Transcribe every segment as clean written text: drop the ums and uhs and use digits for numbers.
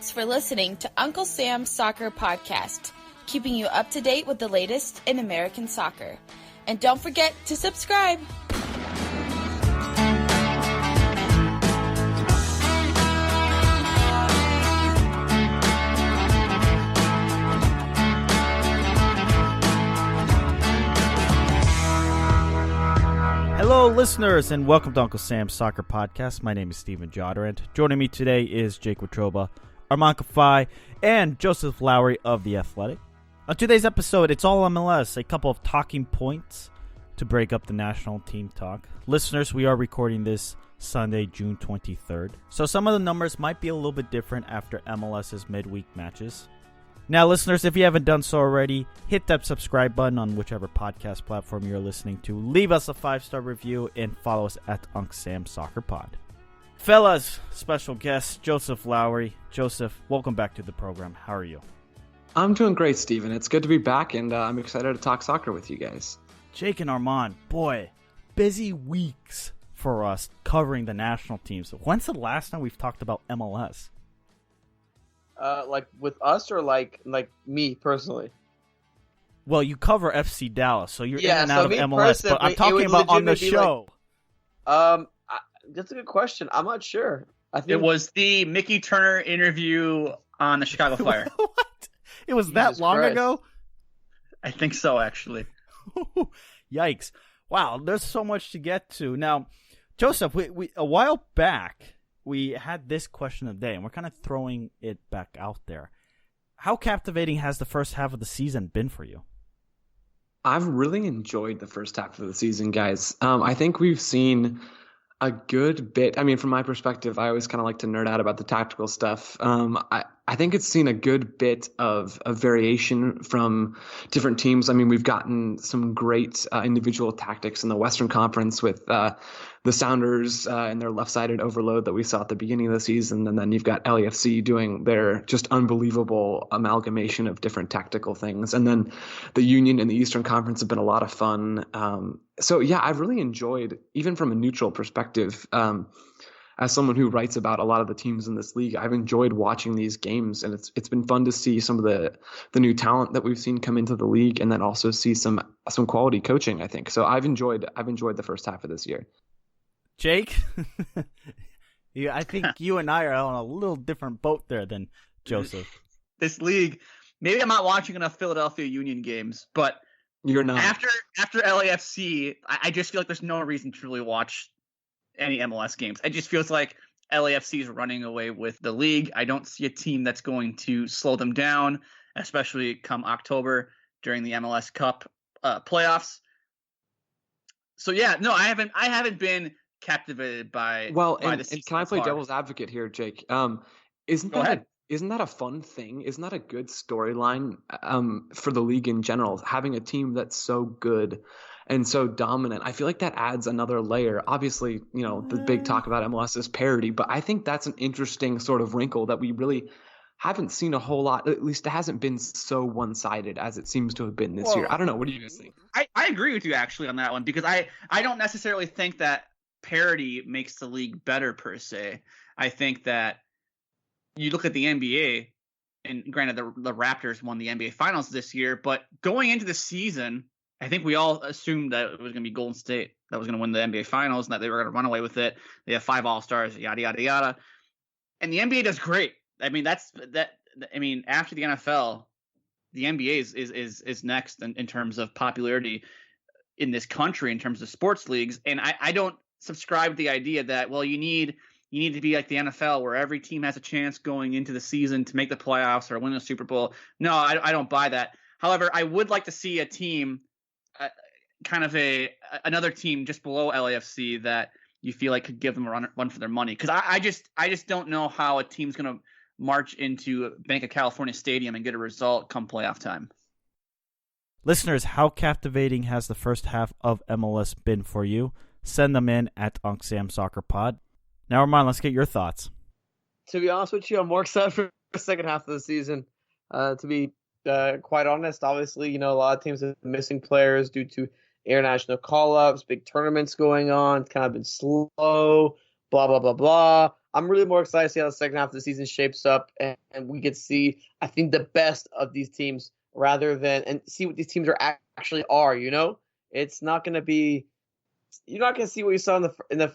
Thanks for listening to Uncle Sam's Soccer Podcast, keeping you up to date with the latest in American soccer. And don't forget to subscribe. Hello, listeners, and welcome to Uncle Sam's Soccer Podcast. My name is Steven Jodorant. Joining me today is Jake Watroba, Armand Kafai, and Joseph Lowery of The Athletic. On today's episode, it's all MLS, a couple of talking points to break up the national team talk. Listeners, we are recording this Sunday, June 23rd, so some of the numbers might be a little bit different after MLS's midweek matches. Now, listeners, if you haven't done so already, hit that subscribe button on whichever podcast platform you're listening to. Leave us a 5-star review and follow us at Unc Sam Soccer Pod. Fellas, special guest Joseph Lowery. Joseph, welcome back to the program. How are you? I'm doing great, Steven. It's good to be back, and I'm excited to talk soccer with you guys. Jake and Armand, boy, busy weeks for us covering the national teams. When's the last time we've talked about MLS? Like with us or like me personally? Well, you cover FC Dallas, so you're in and out of MLS, but I'm talking about on the show. That's a good question. I'm not sure. I think it was the Mickey Turner interview on the Chicago Fire. What? It was that long ago? I think so, actually. Yikes. Wow, there's so much to get to. Now, Joseph, we a while back, we had this question of the day, and we're kind of throwing it back out there. How captivating has the first half of the season been for you? I've really enjoyed the first half of the season, guys. I think we've seen a good bit. I mean, from my perspective, I always kind of like to nerd out about the tactical stuff. I think it's seen a good bit of variation from different teams. I mean, we've gotten some great individual tactics in the Western Conference with the Sounders and their left-sided overload that we saw at the beginning of the season. And then you've got LAFC doing their just unbelievable amalgamation of different tactical things. And then the Union and the Eastern Conference have been a lot of fun. So, yeah, I've really enjoyed, even from a neutral perspective, as someone who writes about a lot of the teams in this league, I've enjoyed watching these games, and it's been fun to see some of the new talent that we've seen come into the league, and then also see some quality coaching, I think. So I've enjoyed the first half of this year. Jake, I think you and I are on a little different boat there than Joseph. This league, maybe I'm not watching enough Philadelphia Union games, but you're not. After LAFC, I just feel like there's no reason to really watch any MLS games. It just feels like LAFC is running away with the league. I don't see a team that's going to slow them down, especially come October during the MLS Cup playoffs. So yeah, no, I haven't been captivated by the season. And can I play devil's advocate here, Jake? Isn't that a fun thing? Isn't that a good storyline for the league in general? Having a team that's so good and so dominant, I feel like that adds another layer. Obviously, the big talk about MLS is parity, but I think that's an interesting sort of wrinkle that we really haven't seen a whole lot. At least it hasn't been so one-sided as it seems to have been this year. I don't know. What do you guys think? I agree with you actually on that one, because I don't necessarily think that parity makes the league better per se. I think that you look at the NBA, and granted the Raptors won the NBA Finals this year, but going into the season, I think we all assumed that it was going to be Golden State that was going to win the NBA Finals and that they were going to run away with it. They have 5 All-Stars, yada, yada, yada. And the NBA does great. I mean, after the NFL, the NBA is next in terms of popularity in this country, in terms of sports leagues. And I don't subscribe to the idea that, well, you need to be like the NFL where every team has a chance going into the season to make the playoffs or win a Super Bowl. No, I don't buy that. However, I would like to see a team, another team just below LAFC that you feel like could give them a run for their money. Because I just don't know how a team's going to march into Bank of California Stadium and get a result come playoff time. Listeners, how captivating has the first half of MLS been for you? Send them in at Unc Sam Soccer Pod. Now, Armand, let's get your thoughts. To be honest with you, I'm more excited for the second half of the season. To be quite honest, obviously, a lot of teams have been missing players due to international call-ups, big tournaments going on. It's kind of been slow. blah, blah, blah, blah. I'm really more excited to see how the second half of the season shapes up, and we get to see, I think, the best of these teams and see what these teams actually are, It's not going to be – you're not going to see what you saw in the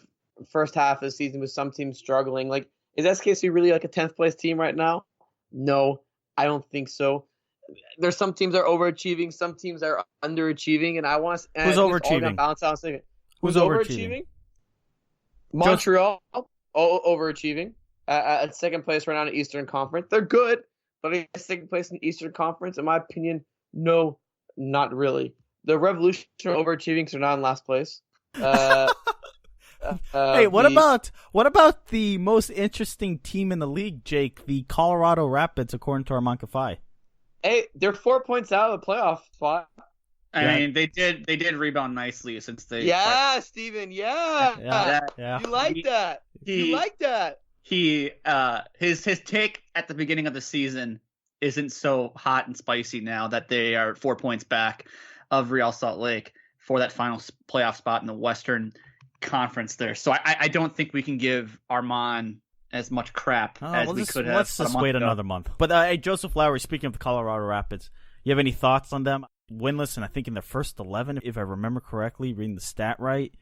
first half of the season with some teams struggling. Like, is SKC really like a 10th place team right now? No, I don't think so. There's some teams that are overachieving, some teams that are underachieving, and I want to. Who's overachieving? Balance out. Who's overachieving? Montreal, overachieving at second place right now in the Eastern Conference. They're good, but in second place in the Eastern Conference, in my opinion, no, not really. The Revolution are overachieving because they're not in last place. Hey, what about the most interesting team in the league, Jake? The Colorado Rapids, according to Armand Kafai. Hey, they're 4 points out of the playoff spot. I mean, they did rebound nicely since they. Yeah, Steven, yeah. Yeah. You like that. You like that. His take at the beginning of the season isn't so hot and spicy now that they are 4 points back of Real Salt Lake for that final playoff spot in the Western Conference there. So I don't think we can give Armand as much crap as we could have. Let's just wait another month. But hey, Joseph Lowery, speaking of the Colorado Rapids, you have any thoughts on them? Winless, and I think in their first 11, if I remember correctly, reading the stat right.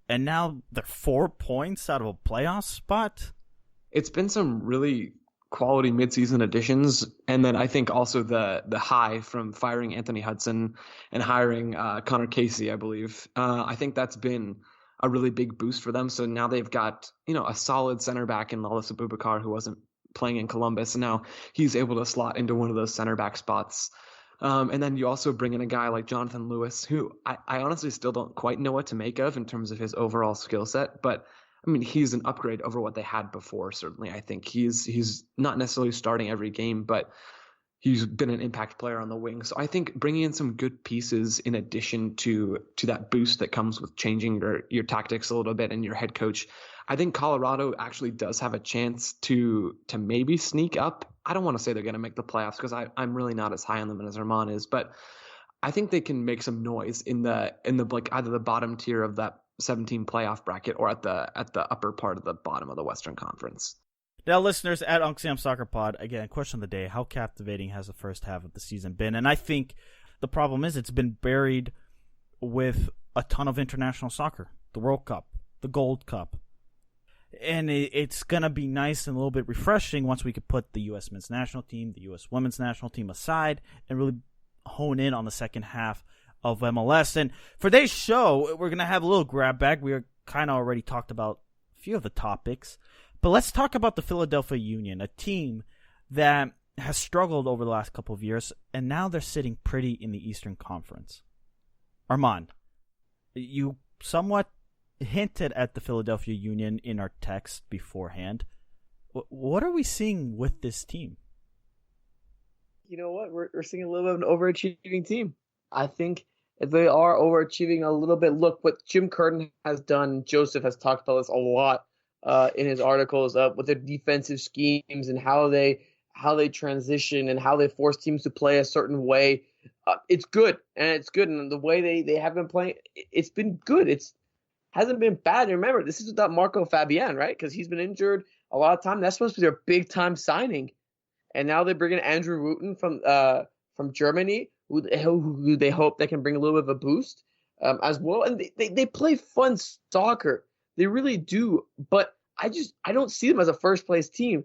And now they're 4 points out of a playoff spot. It's been some really quality midseason additions, and then I think also the high from firing Anthony Hudson and hiring Connor Casey, I believe. I think that's been a really big boost for them. So now they've got, a solid center back in Lalas Abubakar who wasn't playing in Columbus, and now he's able to slot into one of those center back spots. And then you also bring in a guy like Jonathan Lewis, who I honestly still don't quite know what to make of in terms of his overall skill set. But, I mean, he's an upgrade over what they had before, certainly. I think he's not necessarily starting every game, but he's been an impact player on the wing. So I think bringing in some good pieces in addition to that boost that comes with changing your tactics a little bit and your head coach, I think Colorado actually does have a chance to maybe sneak up. I don't want to say they're going to make the playoffs because I'm really not as high on them as Armand is, but I think they can make some noise in the like either the bottom tier of that 17 playoff bracket or at the upper part of the bottom of the Western Conference. Now, listeners, at Uncle Sam Soccer Pod, again, question of the day: how captivating has the first half of the season been? And I think the problem is it's been buried with a ton of international soccer, the World Cup, the Gold Cup. And it's going to be nice and a little bit refreshing once we could put the U.S. men's national team, the U.S. women's national team aside and really hone in on the second half of MLS. And for today's show, we're going to have a little grab bag. We kind of already talked about a few of the topics. But let's talk about the Philadelphia Union, a team that has struggled over the last couple of years, and now they're sitting pretty in the Eastern Conference. Armand, you somewhat hinted at the Philadelphia Union in our text beforehand. What are we seeing with this team? You know what? We're seeing a little bit of an overachieving team. I think they are overachieving a little bit. Look, what Jim Curtin has done, Joseph has talked about this a lot in his articles with their defensive schemes and how they transition and how they force teams to play a certain way. It's good, and the way they have been playing, it's been good. Hasn't been bad. And remember, this is without Marco Fabian, right? Because he's been injured a lot of time. That's supposed to be their big time signing, and now they bring in Andrew Wooten from Germany, who they hope they can bring a little bit of a boost as well. And they play fun soccer, they really do. But I don't see them as a first place team.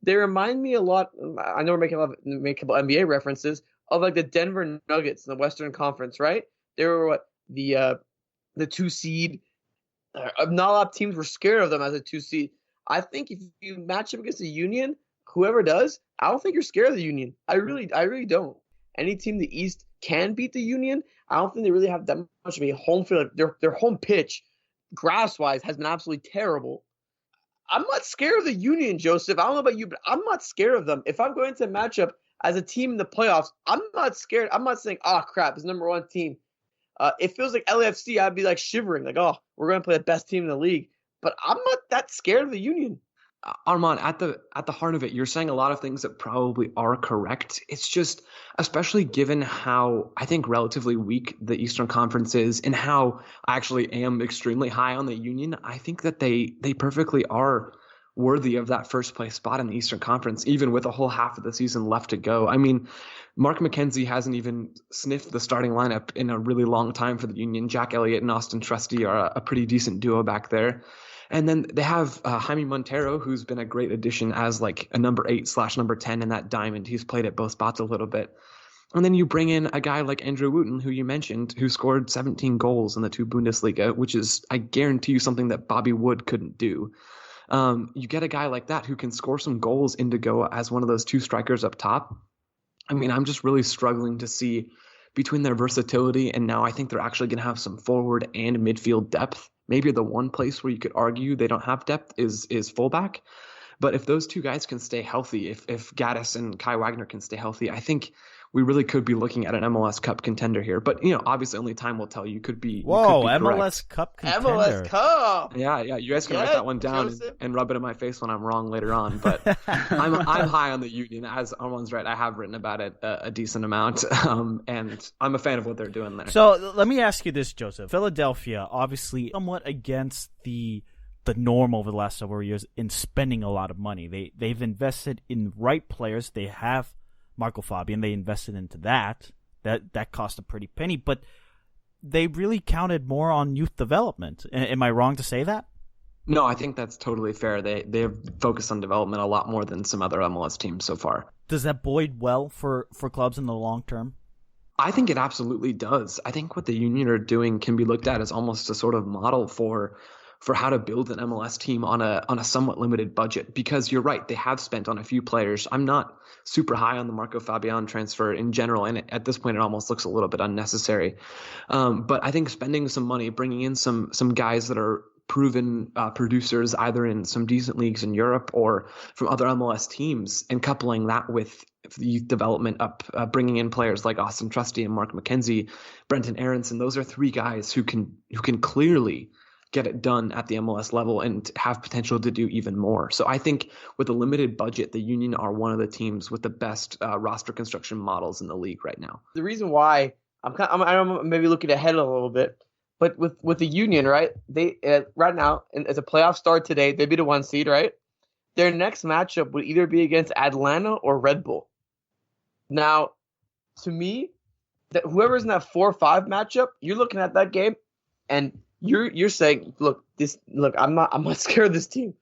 They remind me a lot. I know we're making a couple NBA references of like the Denver Nuggets in the Western Conference, right? They were the 2 seed. Not a lot of teams were scared of them as a 2 seed. I think if you match up against the Union, whoever does, I don't think you're scared of the Union. I really don't. Any team in the East can beat the Union. I don't think they really have that much of a home field. Their home pitch, grass-wise, has been absolutely terrible. I'm not scared of the Union, Joseph. I don't know about you, but I'm not scared of them. If I'm going to match up as a team in the playoffs, I'm not scared. I'm not saying, oh, crap, it's number 1 team. It feels like LAFC, I'd be like shivering, like, oh, we're going to play the best team in the league. But I'm not that scared of the Union. Armand, at the heart of it, you're saying a lot of things that probably are correct. It's just, especially given how I think relatively weak the Eastern Conference is, and how I actually am extremely high on the Union. I think that they perfectly are worthy of that first place spot in the Eastern Conference, even with a whole half of the season left to go. I mean, Mark McKenzie hasn't even sniffed the starting lineup in a really long time for the Union. Jack Elliott and Austin Trusty are a pretty decent duo back there. And then they have Jaime Montero, who's been a great addition as like a number 8/number 10 in that diamond. He's played at both spots a little bit. And then you bring in a guy like Andrew Wooten, who you mentioned, who scored 17 goals in the 2 Bundesliga, which is, I guarantee you, something that Bobby Wood couldn't do. You get a guy like that who can score some goals in to go as one of those 2 strikers up top. I mean, I'm just really struggling to see between their versatility, and now I think they're actually going to have some forward and midfield depth. Maybe the one place where you could argue they don't have depth is fullback. But if those 2 guys can stay healthy, if Gaddis and Kai Wagner can stay healthy, I think we really could be looking at an MLS Cup contender here. But, obviously only time will tell. You could be MLS Cup contender. MLS Cup. Yeah. You guys can write that one down and rub it in my face when I'm wrong later on. But I'm high on the Union. As Armand's right, I have written about it a decent amount. And I'm a fan of what they're doing there. So let me ask you this, Joseph. Philadelphia, obviously somewhat against the norm over the last several years in spending a lot of money. They've invested in right players. They have Marco Fabian. They invested into that. That cost a pretty penny, but they really counted more on youth development. Am I wrong to say that? No, I think that's totally fair. They've focused on development a lot more than some other MLS teams so far. Does that bode well for clubs in the long term? I think it absolutely does. I think what the Union are doing can be looked at as almost a sort of model for how to build an MLS team on a somewhat limited budget, because you're right, they have spent on a few players. I'm not super high on the Marco Fabian transfer in general, and at this point it almost looks a little bit unnecessary. But I think spending some money, bringing in some guys that are proven producers either in some decent leagues in Europe or from other MLS teams, and coupling that with the youth development up, bringing in players like Austin Trusty and Mark McKenzie, Brenton Aronson, those are 3 guys who can clearly get it done at the MLS level and have potential to do even more. So I think with a limited budget, the Union are one of the teams with the best roster construction models in the league right now. The reason why I'm maybe looking ahead a little bit, but with the Union, right? They right now, as a playoff start today, they'd be the 1 seed, right? Their next matchup would either be against Atlanta or Red Bull. Now, to me, that whoever's in that 4-5 matchup, you're looking at that game, and you're saying, look, I'm not scared of this team.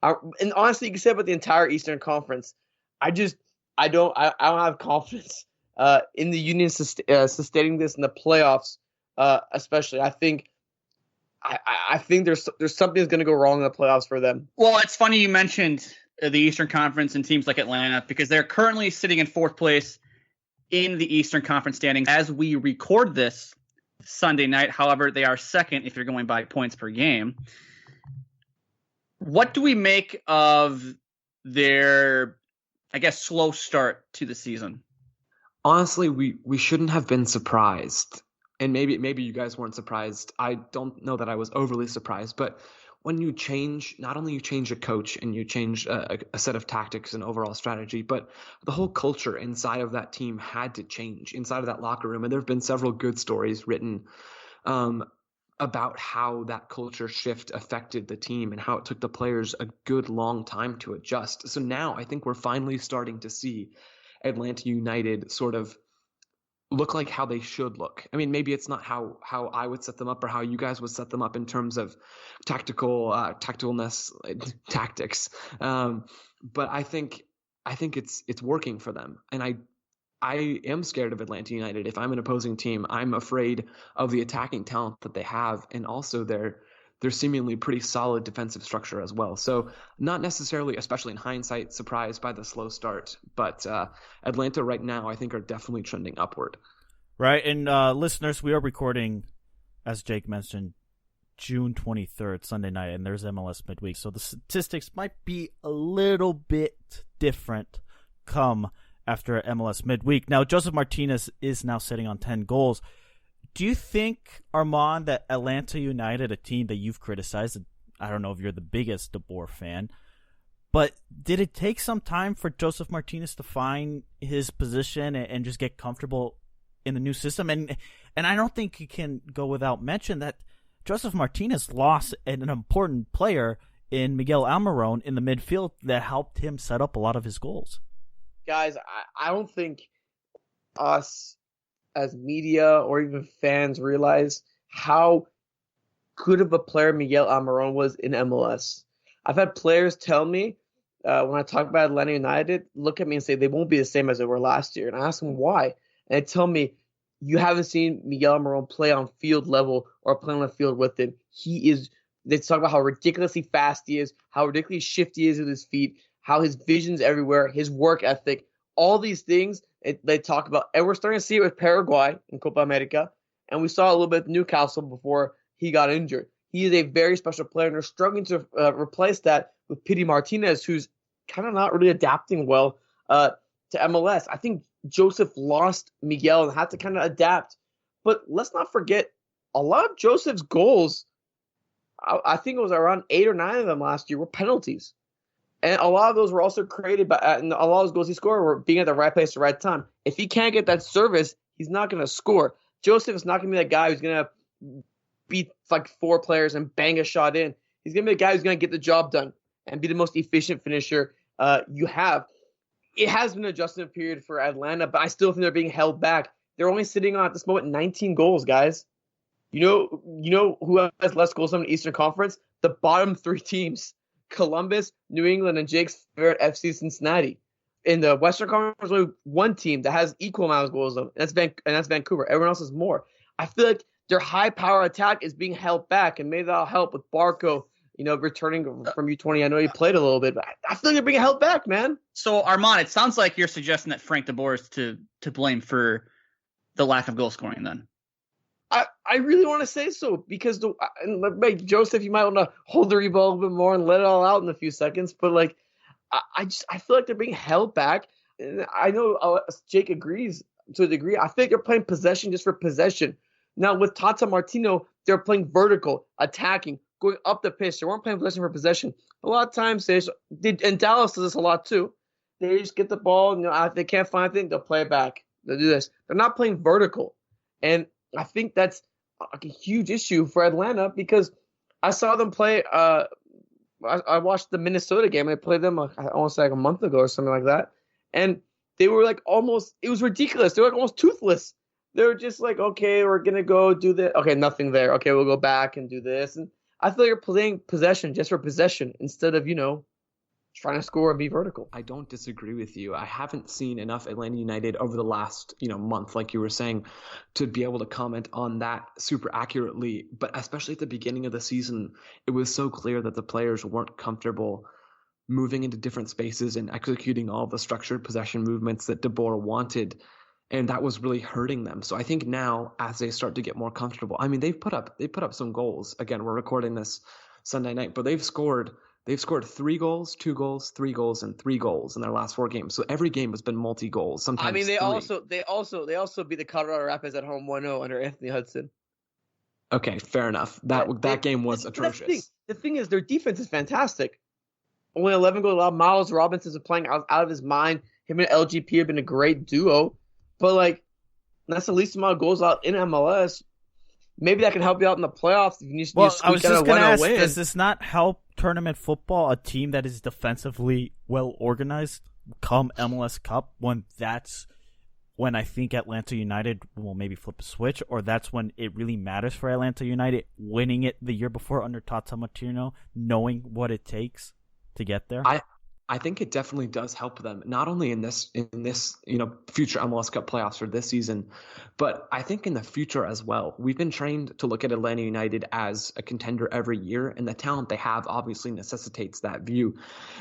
And honestly, you can say about the entire Eastern Conference. I don't have confidence in the Union sustaining this in the playoffs, especially. I think there's something that's going to go wrong in the playoffs for them. Well, it's funny you mentioned the Eastern Conference and teams like Atlanta, because they're currently sitting in 4th place in the Eastern Conference standings as we record this Sunday night. However, they are 2nd if you're going by points per game. What do we make of their, I guess, slow start to the season? Honestly, we shouldn't have been surprised. And maybe you guys weren't surprised. I don't know that I was overly surprised, but when you change, not only you change a coach and you change a set of tactics and overall strategy, but the whole culture inside of that team had to change inside of that locker room. And there have been several good stories written about how that culture shift affected the team and how it took the players a good long time to adjust. So now I think we're finally starting to see Atlanta United sort of look like how they should look. I mean, maybe it's not how I would set them up or how you guys would set them up in terms of tacticalness, tactics. But I think it's working for them. And I am scared of Atlanta United. If I'm an opposing team, I'm afraid of the attacking talent that they have, and also their seemingly pretty solid defensive structure as well. So not necessarily, especially in hindsight, surprised by the slow start, but Atlanta right now I think are definitely trending upward. Right, and listeners, we are recording, as Jake mentioned, June 23rd, Sunday night, and there's MLS midweek, so the statistics might be a little bit different come after MLS midweek. Now, Joseph Martinez is now sitting on 10 goals. Do you think, Armand, that Atlanta United, a team that you've criticized, I don't know if you're the biggest De Boer fan, But did it take some time for Joseph Martinez to find his position and just get comfortable in the new system? And I don't think you can go without mention that Joseph Martinez lost an important player in Miguel Almiron in the midfield that helped him set up a lot of his goals. Guys, I don't think us as media or even fans realize how good of a player Miguel Almiron was in MLS. I've had players tell me when I talk about Atlanta United, look at me and say they won't be the same as they were last year. And I ask them why. And they tell me, you haven't seen Miguel Almiron play on field level or play on the field with him. They talk about how ridiculously fast he is, how ridiculously shifty he is with his feet, how his vision's everywhere, his work ethic, all these things they talk about. And we're starting to see it with Paraguay in Copa America. And we saw a little bit with Newcastle before he got injured. He is a very special player, and they're struggling to replace that with Pity Martinez, who's kind of not really adapting well to MLS. I think Joseph lost Miguel and had to kind of adapt. But let's not forget, a lot of Joseph's goals, I think it was around 8 or 9 of them last year, were penalties. And a lot of those were also created by, and a lot of those goals he scored were being at the right place at the right time. If he can't get that service, he's not going to score. Joseph is not going to be that guy who's going to beat like 4 players and bang a shot in. He's going to be the guy who's going to get the job done and be the most efficient finisher you have. It has been an adjustment period for Atlanta, but I still think they're being held back. They're only sitting on, at this moment, 19 goals, guys. You know who has less goals in the Eastern Conference? The bottom 3 teams: Columbus, New England, and Jake's favorite FC Cincinnati. In the Western Conference, there's only one team that has equal amount of goals, and that's Vancouver. Everyone else has more. I feel like their high power attack is being held back, and maybe that'll help with Barco, returning from U20. I know he played a little bit, but I feel like they're being held back, man. So, Armand, it sounds like you're suggesting that Frank de Boer is to blame for the lack of goal scoring then. I really want to say so, because Joseph, you might want to hold the reball a little bit more and let it all out in a few seconds. But I feel like they're being held back. And I know Jake agrees to a degree. I think they're playing possession just for possession. Now with Tata Martino, they're playing vertical, attacking, going up the pitch. They weren't playing possession for possession. A lot of times and Dallas does this a lot too. They just get the ball, and if they can't find anything, they'll play it back. They'll do this. They're not playing vertical. And I think that's a huge issue for Atlanta, because I saw them play. I watched the Minnesota game. I played them, I want to say, a month ago or something like that. And they were almost, it was ridiculous. They were almost toothless. They were just okay, we're going to go do this. Okay, nothing there. Okay, we'll go back and do this. And I feel like you're playing possession just for possession instead of, trying to score and be vertical. I don't disagree with you. I haven't seen enough Atlanta United over the last, month, like you were saying, to be able to comment on that super accurately. But especially at the beginning of the season, it was so clear that the players weren't comfortable moving into different spaces and executing all the structured possession movements that De Boer wanted. And that was really hurting them. So I think now, as they start to get more comfortable, I mean, they've put up some goals. Again, we're recording this Sunday night, but they've scored 3 goals, 2 goals, 3 goals, and 3 goals in their last 4 games. So every game has been multi-goals. Sometimes I mean, they 3. also beat the Colorado Rapids at home 1-0 under Anthony Hudson. Okay, fair enough. That game was atrocious. The thing is, their defense is fantastic. Only 11 goals allowed. Miles Robinson is playing out of his mind. Him and LGP have been a great duo. But that's the least amount of goals out in MLS. Maybe that can help you out in the playoffs if you need to I was just going to ask, win. does this not help tournament football, a team that is defensively well organized, come MLS Cup, when I think Atlanta United will maybe flip a switch, or that's when it really matters for Atlanta United, winning it the year before under Tata Martino, knowing what it takes to get there? I think it definitely does help them, not only in this future MLS Cup playoffs for this season, but I think in the future as well. We've been trained to look at Atlanta United as a contender every year, and the talent they have obviously necessitates that view.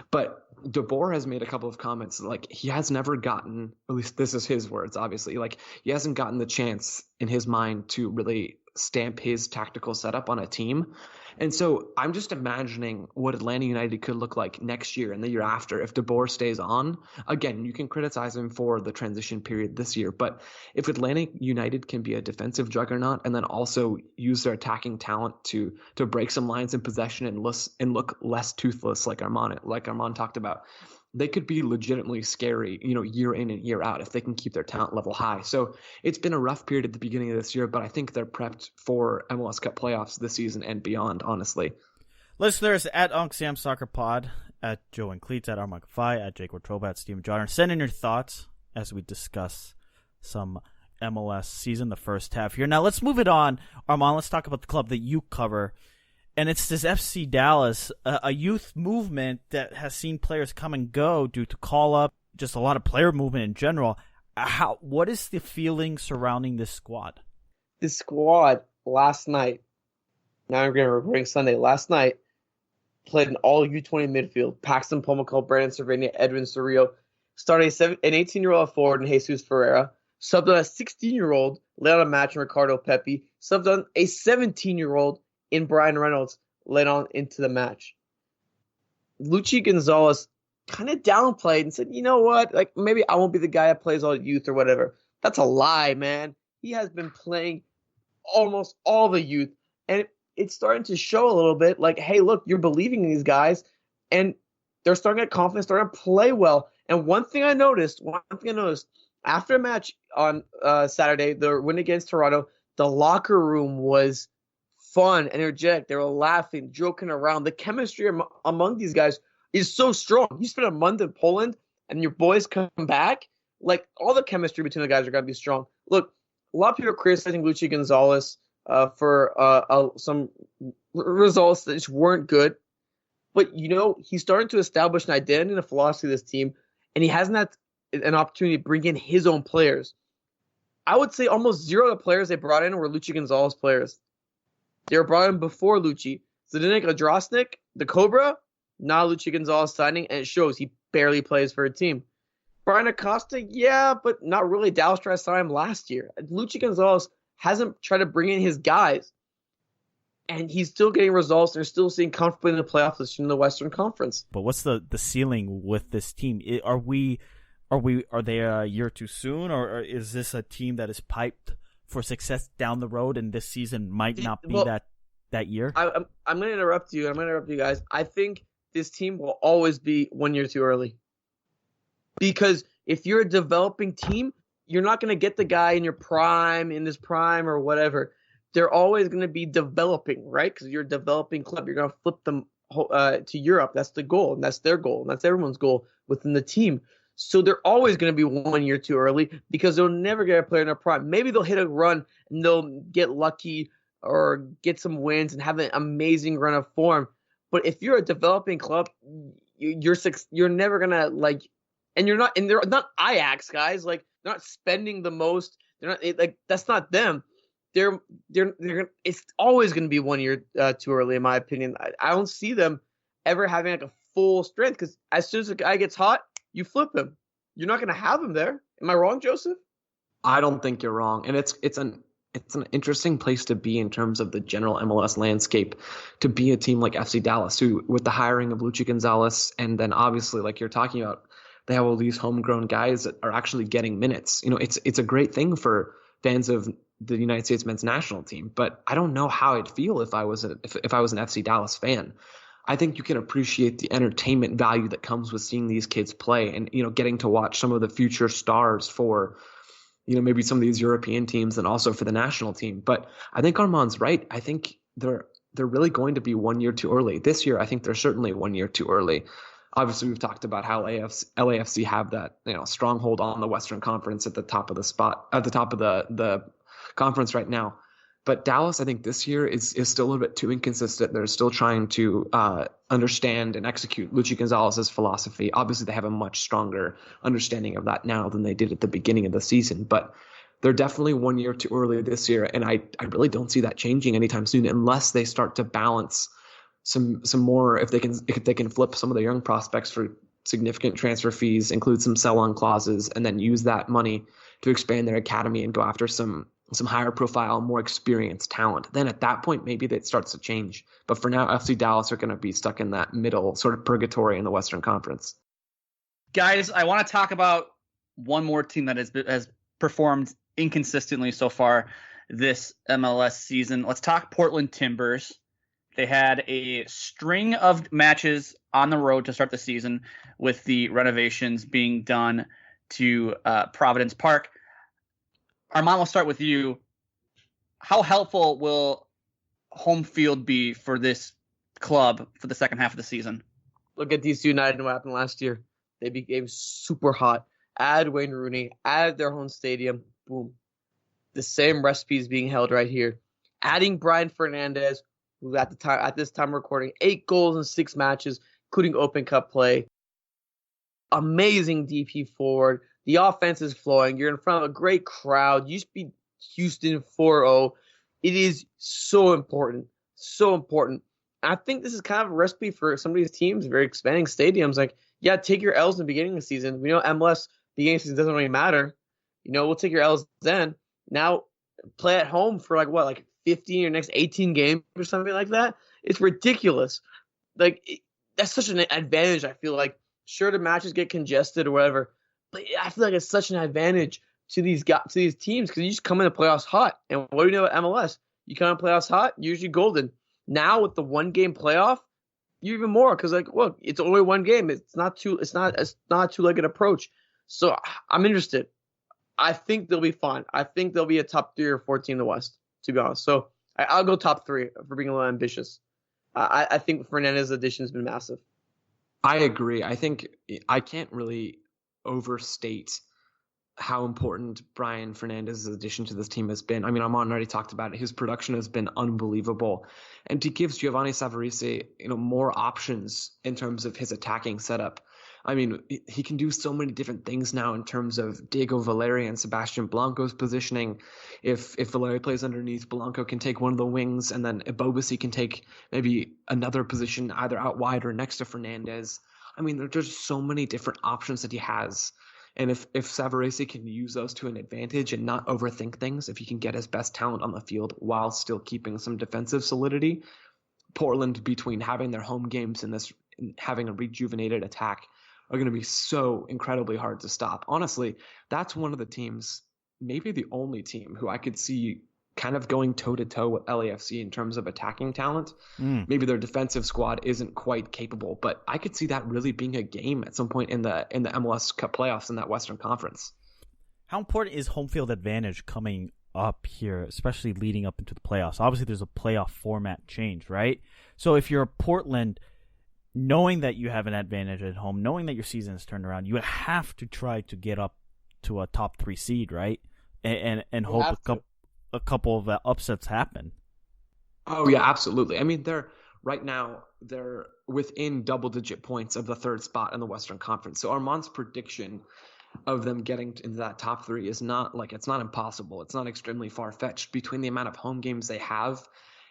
But De Boer has made a couple of comments, he has never gotten, at least this is his words, obviously, he hasn't gotten the chance in his mind to really stamp his tactical setup on a team. And so I'm just imagining what Atlanta United could look like next year and the year after if DeBoer stays on. Again, you can criticize him for the transition period this year, but if Atlanta United can be a defensive juggernaut and then also use their attacking talent to break some lines in possession and look less toothless like Armand talked about, they could be legitimately scary, year in and year out if they can keep their talent level high. So it's been a rough period at the beginning of this year, but I think they're prepped for MLS Cup playoffs this season and beyond, honestly. Listeners, at Unc Sam Soccer Pod, at Joe and Cleats, at Armand Kafai, at Jake Watroba, at Steven Jordan, send in your thoughts as we discuss some MLS season, the first half here. Now let's move it on. Armand, let's talk about the club that you cover. And it's this FC Dallas, a youth movement that has seen players come and go due to call-up, just a lot of player movement in general. What is the feeling surrounding this squad? This squad last night, now I'm going to bring Sunday, last night, played an all U20 midfield. Paxton Pomacall, Brandon Cervania, Edwin Cerrillo. Started an 18-year-old forward in Jesus Ferreira. Subbed on a 16-year-old, Leon Match and Ricardo Pepi. Subbed on a 17-year-old in Brian Reynolds, led on into the match. Luchi Gonzalez kind of downplayed and said, you know what, like maybe I won't be the guy that plays all youth or whatever. That's a lie, man. He has been playing almost all the youth, and it's starting to show a little bit like, hey, look, you're believing in these guys, and they're starting to get confidence, starting to play well. And one thing I noticed after a match on Saturday, the win against Toronto, the locker room was fun, energetic. They were laughing, joking around. The chemistry among these guys is so strong. You spend a month in Poland and your boys come back, like all the chemistry between the guys are going to be strong. Look, a lot of people are criticizing Luchi Gonzalez for some results that just weren't good. But, he's starting to establish an identity and a philosophy of this team, and he hasn't had an opportunity to bring in his own players. I would say almost zero of the players they brought in were Luchi Gonzalez players. They were brought in before Luchi. Zdeněk Odrosnik, the Cobra, not Luchi Gonzalez signing, and it shows he barely plays for a team. Brian Acosta, yeah, but not really. Dallas tried to sign him last year. Luchi Gonzalez hasn't tried to bring in his guys, and he's still getting results. They're still seeing comfortably in the playoff position in the Western Conference. But what's the ceiling with this team? Are they a year too soon, or is this a team that is piped for success down the road, and this season might not be that year? I'm going to interrupt you. I'm going to interrupt you guys. I think this team will always be 1 year too early. Because if you're a developing team, you're not going to get the guy in his prime or whatever. They're always going to be developing, right? Because you're a developing club. You're going to flip them to Europe. That's the goal, and that's their goal, and that's everyone's goal within the team. So they're always going to be 1 year too early because they'll never get a player in their prime. Maybe they'll hit a run and they'll get lucky or get some wins and have an amazing run of form. But if you're a developing club, you're never going to and they're not Ajax guys. Like, they're not spending the most. They're not that's not them. It's always going to be 1 year too early, in my opinion. I don't see them ever having a full strength because as soon as a guy gets hot, you flip him. You're not going to have him there. Am I wrong, Joseph? I don't think you're wrong. And it's an interesting place to be in terms of the general MLS landscape, to be a team like FC Dallas, who, with the hiring of Luchi Gonzalez, and then obviously, like you're talking about, they have all these homegrown guys that are actually getting minutes. It's a great thing for fans of the United States men's national team, but I don't know how I'd feel if I was an FC Dallas fan. I think you can appreciate the entertainment value that comes with seeing these kids play and, getting to watch some of the future stars for, maybe some of these European teams and also for the national team. But I think Armand's right. I think they're really going to be 1 year too early. This year, I think they're certainly 1 year too early. Obviously, we've talked about how LAFC have that, stronghold on the Western Conference at the top of the conference right now. But Dallas, I think this year is still a little bit too inconsistent. They're still trying to understand and execute Luchi Gonzalez's philosophy. Obviously, they have a much stronger understanding of that now than they did at the beginning of the season. But they're definitely 1 year too early this year, and I really don't see that changing anytime soon unless they start to balance some more. If they can flip some of the young prospects for significant transfer fees, include some sell-on clauses, and then use that money to expand their academy and go after some some higher profile, more experienced talent, then at that point, maybe that starts to change. But for now, FC Dallas are going to be stuck in that middle sort of purgatory in the Western Conference. Guys, I want to talk about one more team that has performed inconsistently so far this MLS season. Let's talk Portland Timbers. They had a string of matches on the road to start the season with the renovations being done to Providence Park. Armand, we'll start with you. How helpful will home field be for this club for the second half of the season? Look at DC United and what happened last year. They became super hot. Add Wayne Rooney, add their home stadium, boom. The same recipe is being held right here. Adding Brian Fernandez, who at this time recording 8 goals in 6 matches, including Open Cup play. Amazing DP forward. The offense is flowing. You're in front of a great crowd. You just beat Houston 4-0. It is so important. So important. I think this is kind of a recipe for some of these teams, very expanding stadiums. Like, yeah, take your L's in the beginning of the season. We know MLS beginning of the season doesn't really matter. We'll take your L's then. Now play at home for like 15 or next 18 games or something like that. It's ridiculous. That's such an advantage. I feel like, sure, the matches get congested or whatever, but I feel like it's such an advantage to these teams because you just come in the playoffs hot. And what do you know about MLS? You come in the playoffs hot, you're usually golden. Now with the 1-game playoff, you're even more because look, it's only 1 game. It's not a two-legged approach. So I'm interested. I think they'll be fine. I think they'll be a top 3 or 4 team in the West, to be honest. So I'll go top 3 for being a little ambitious. I think Fernandez's addition has been massive. I agree. I think I can't really overstate how important Brian Fernandez's addition to this team has been. I mean, Armand already talked about it. His production has been unbelievable. And he gives Giovanni Savarese, more options in terms of his attacking setup. I mean, he can do so many different things now in terms of Diego Valeri and Sebastian Blanco's positioning. If Valeri plays underneath, Blanco can take one of the wings, and then Ebobisse can take maybe another position either out wide or next to Fernandez. I mean, there's just so many different options that he has. And if Savarese can use those to an advantage and not overthink things, if he can get his best talent on the field while still keeping some defensive solidity, Portland, between having their home games and having a rejuvenated attack, are going to be so incredibly hard to stop. Honestly, that's one of the teams, maybe the only team, who I could see kind of going toe-to-toe with LAFC in terms of attacking talent. Maybe their defensive squad isn't quite capable, but I could see that really being a game at some point in the MLS Cup playoffs in that Western Conference. How important is home field advantage coming up here, especially leading up into the playoffs? Obviously, there's a playoff format change, right? So if you're Portland, knowing that you have an advantage at home, knowing that your season is turned around, you have to try to get up to a top 3 seed, right? And hope a couple of upsets happen. Oh yeah, absolutely. I mean, they're within double-digit points of the 3rd spot in the Western Conference. So Armand's prediction of them getting into that top 3 is not it's not impossible. It's not extremely far-fetched between the amount of home games they have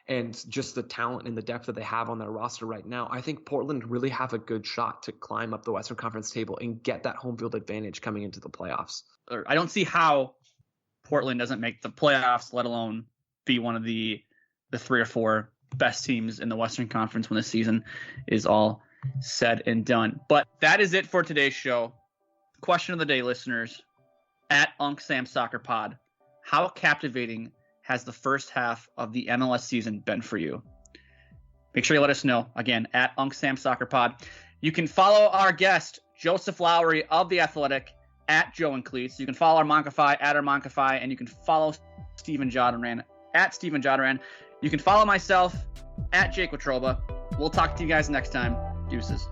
and just the talent and the depth that they have on their roster right now. I think Portland really have a good shot to climb up the Western Conference table and get that home field advantage coming into the playoffs. I don't see how Portland doesn't make the playoffs, let alone be one of the 3 or 4 best teams in the Western Conference when the season is all said and done. But that is it for today's show. Question of the day, listeners. At Unc Sam Soccer Pod, how captivating has the first half of the MLS season been for you? Make sure you let us know. Again, at Unc Sam Soccer Pod. You can follow our guest, Joseph Lowery of The Athletic, at Joe and Cleats. You can follow Armankafai at Armankafai, and you can follow Steven Jodaran at Steven Jodaran. You can follow myself at Jake Watroba. We'll talk to you guys next time. Deuces.